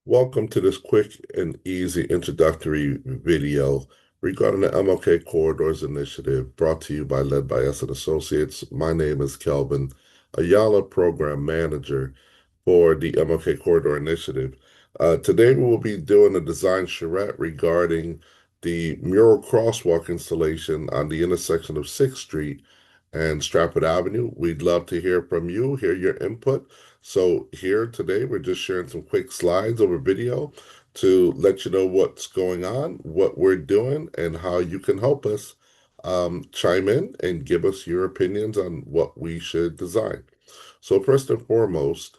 Welcome to this quick and easy introductory video regarding the MLK Corridors Initiative brought to you by led by us and Associates. My name is Kelvin Ayala, Program Manager for the MLK Corridor Initiative. Today we will be doing a design charrette regarding the Mural Crosswalk installation on the intersection of 6th Street and Stratford Avenue. We'd love to hear from you, hear your input. So here today, we're just sharing some quick slides over video to let you know what's going on, what we're doing, and how you can help us chime in and give us your opinions on what we should design. So first and foremost,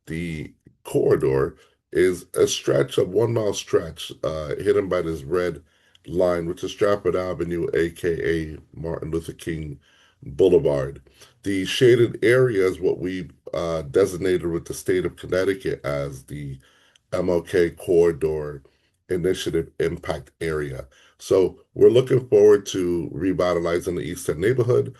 the corridor is a stretch of 1 mile stretch hidden by this red line, which is Stratford Avenue, aka Martin Luther King Boulevard. The shaded area is what we designated with the state of Connecticut as the MLK Corridor Initiative Impact Area. So we're looking forward to revitalizing the East End neighborhood,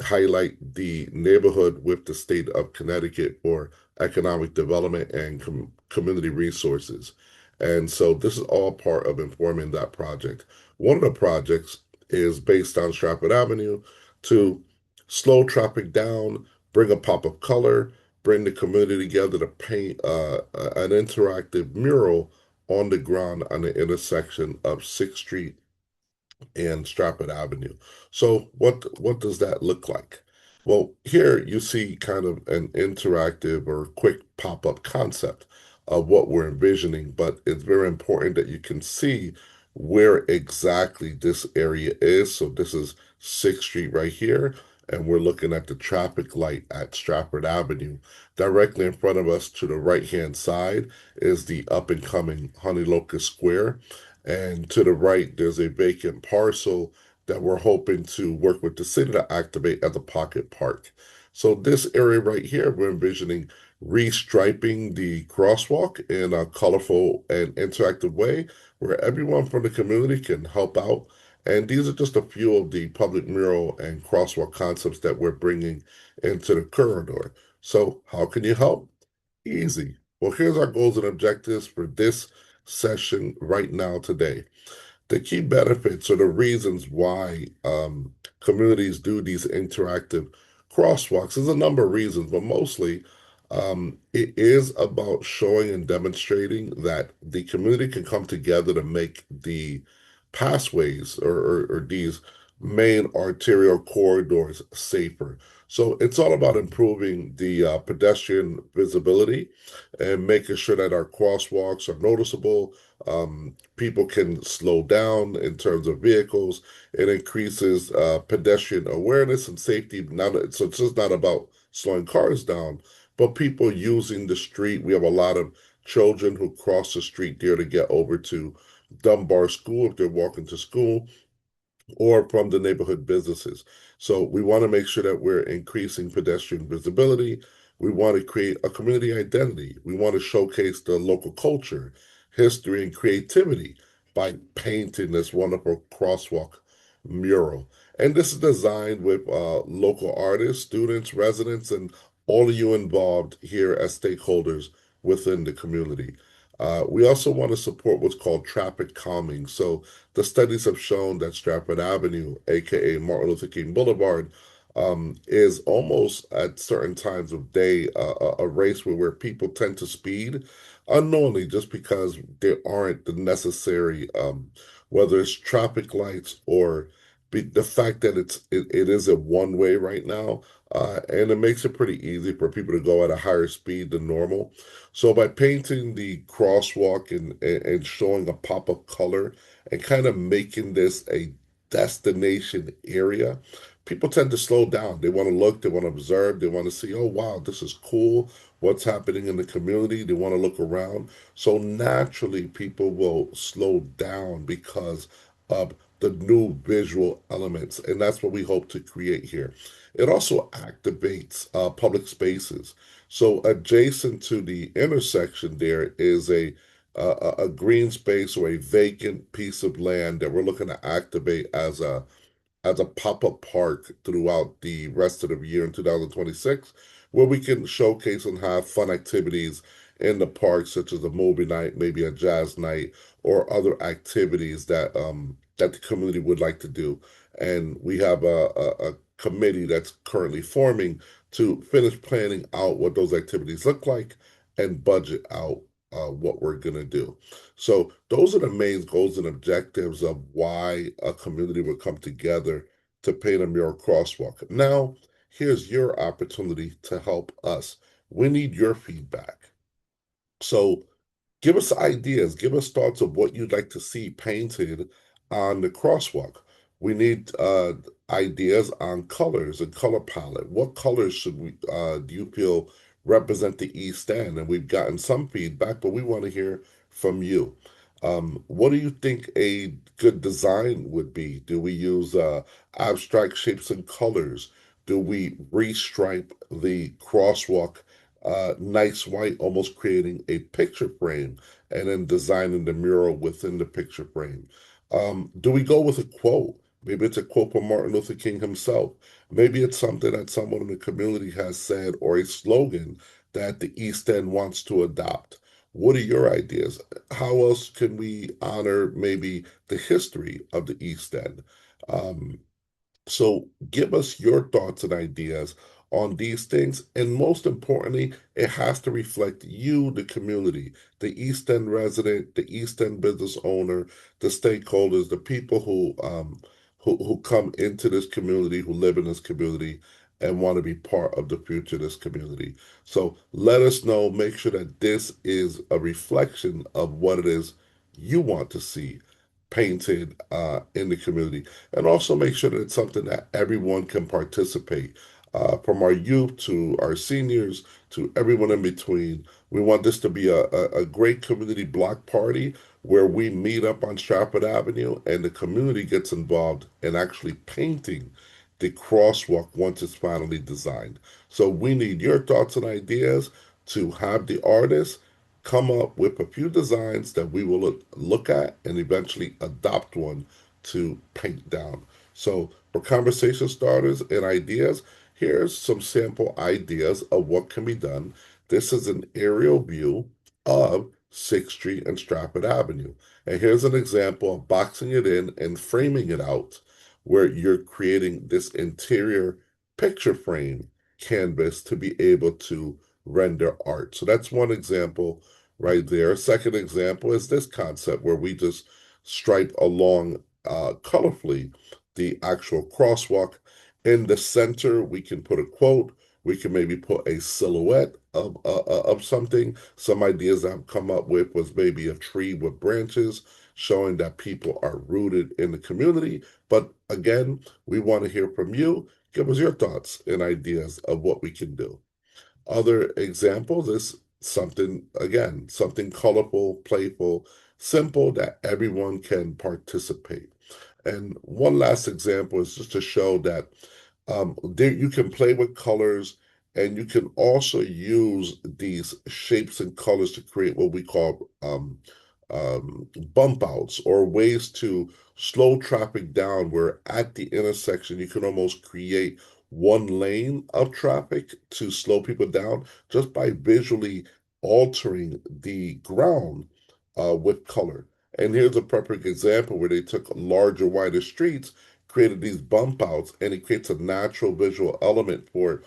highlight the neighborhood with the state of Connecticut for economic development and community resources. And so this is all part of informing that project. One of the projects is based on Stratford Avenue to slow traffic down, bring a pop of color, bring the community together to paint an interactive mural on the ground on the intersection of 6th Street and Stratford Avenue. So what does that look like? Well, here you see kind of an interactive or quick pop-up concept of what we're envisioning, but it's very important that you can see where exactly this area is. So this is 6th Street right here, and we're looking at the traffic light at Stratford Avenue. Directly in front of us to the right-hand side is the up-and-coming Honey Locust Square. And to the right, there's a vacant parcel that we're hoping to work with the city to activate as a pocket park. So this area right here, we're envisioning restriping the crosswalk in a colorful and interactive way where everyone from the community can help out. And these are just a few of the public mural and crosswalk concepts that we're bringing into the corridor. So how can you help? Easy. Well, here's our goals and objectives for this session right now today. The key benefits or the reasons why communities do these interactive crosswalks is a number of reasons, but mostly it is about showing and demonstrating that the community can come together to make the pathways or these main arterial corridors safer. So it's all about improving the pedestrian visibility and making sure that our crosswalks are noticeable. People can slow down in terms of vehicles. It increases pedestrian awareness and safety. So it's just not about slowing cars down, but people using the street. We have a lot of children who cross the street there to get over to Dunbar School if they're walking to school or from the neighborhood businesses. So we want to make sure that we're increasing pedestrian visibility. We want to create a community identity. We want to showcase the local culture, history, and creativity by painting this wonderful crosswalk mural. And this is designed with local artists, students, residents, and all of you involved here as stakeholders within the community. We also want to support what's called traffic calming. So the studies have shown that Stratford Avenue, aka Martin Luther King Boulevard, is almost at certain times of day a race where people tend to speed unknowingly just because there aren't the necessary, whether it's traffic lights or the fact that it is a one way right now, and it makes it pretty easy for people to go at a higher speed than normal. So by painting the crosswalk and showing a pop of color and kind of making this a destination area, people tend to slow down. They want to look, they want to observe, they want to see, oh wow, this is cool. What's happening in the community? They want to look around. So naturally, people will slow down because of the new visual elements, and that's what we hope to create here. It also activates public spaces. So adjacent to the intersection, there is a green space or a vacant piece of land that we're looking to activate as a pop-up park throughout the rest of the year in 2026. where we can showcase and have fun activities in the park, such as a movie night, maybe a jazz night, or other activities that the community would like to do. And we have a committee that's currently forming to finish planning out what those activities look like and budget out what we're going to do. So those are the main goals and objectives of why a community would come together to paint a mural crosswalk. Now, here's your opportunity to help us. We need your feedback. So give us ideas, give us thoughts of what you'd like to see painted on the crosswalk. We need ideas on colors and color palette. What colors should we do you feel represent the East End? And we've gotten some feedback, but we want to hear from you. What do you think a good design would be? Do we use abstract shapes and colors? Do we restripe the crosswalk nice white, almost creating a picture frame and then designing the mural within the picture frame? Do we go with a quote? Maybe it's a quote from Martin Luther King himself. Maybe it's something that someone in the community has said or a slogan that the East End wants to adopt. What are your ideas? How else can we honor maybe the history of the East End? Um, so give us your thoughts and ideas on these things. And most importantly, it has to reflect you, the community, the East End resident, the East End business owner, the stakeholders, the people who come into this community, who live in this community and want to be part of the future of this community. So let us know, make sure that this is a reflection of what it is you want to see painted in the community, and also make sure that it's something that everyone can participate, from our youth to our seniors to everyone in between. We want this to be a great community block party where we meet up on Stratford Avenue and the community gets involved in actually painting the crosswalk once it's finally designed. So we need your thoughts and ideas to have the artists come up with a few designs that we will look at and eventually adopt one to paint down. So, for conversation starters and ideas, here's some sample ideas of what can be done. This is an aerial view of 6th Street and Stratford Avenue. And here's an example of boxing it in and framing it out, where you're creating this interior picture frame canvas to be able to render art. So that's one example right there. Second example is this concept where we just stripe along colorfully the actual crosswalk. In the center, we can put a quote. We can maybe put a silhouette of something. Some ideas I've come up with was maybe a tree with branches, showing that people are rooted in the community. But again, we want to hear from you. Give us your thoughts and ideas of what we can do. Other examples is something, again, something colorful, playful, simple that everyone can participate. And one last example is just to show that there you can play with colors and you can also use these shapes and colors to create what we call bump outs or ways to slow traffic down, where at the intersection you can almost create one lane of traffic to slow people down just by visually altering the ground with color. And here's a perfect example where they took larger, wider streets, created these bump outs, and it creates a natural visual element for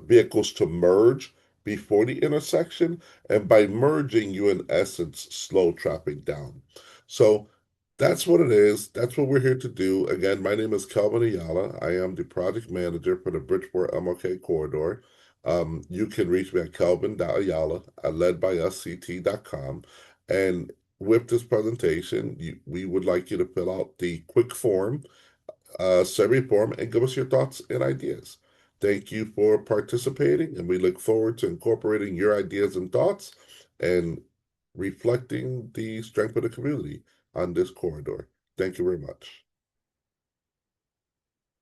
vehicles to merge before the intersection. And by merging, you in essence slow traffic down. So that's what it is. That's what we're here to do. Again, my name is Kelvin Ayala. I am the project manager for the Bridgeport MLK Corridor. You can reach me at kelvin.ayala at ledbyusct.com. And with this presentation, we would like you to fill out the quick form, survey form, and give us your thoughts and ideas. Thank you for participating, and we look forward to incorporating your ideas and thoughts and reflecting the strength of the community on this corridor. Thank you very much.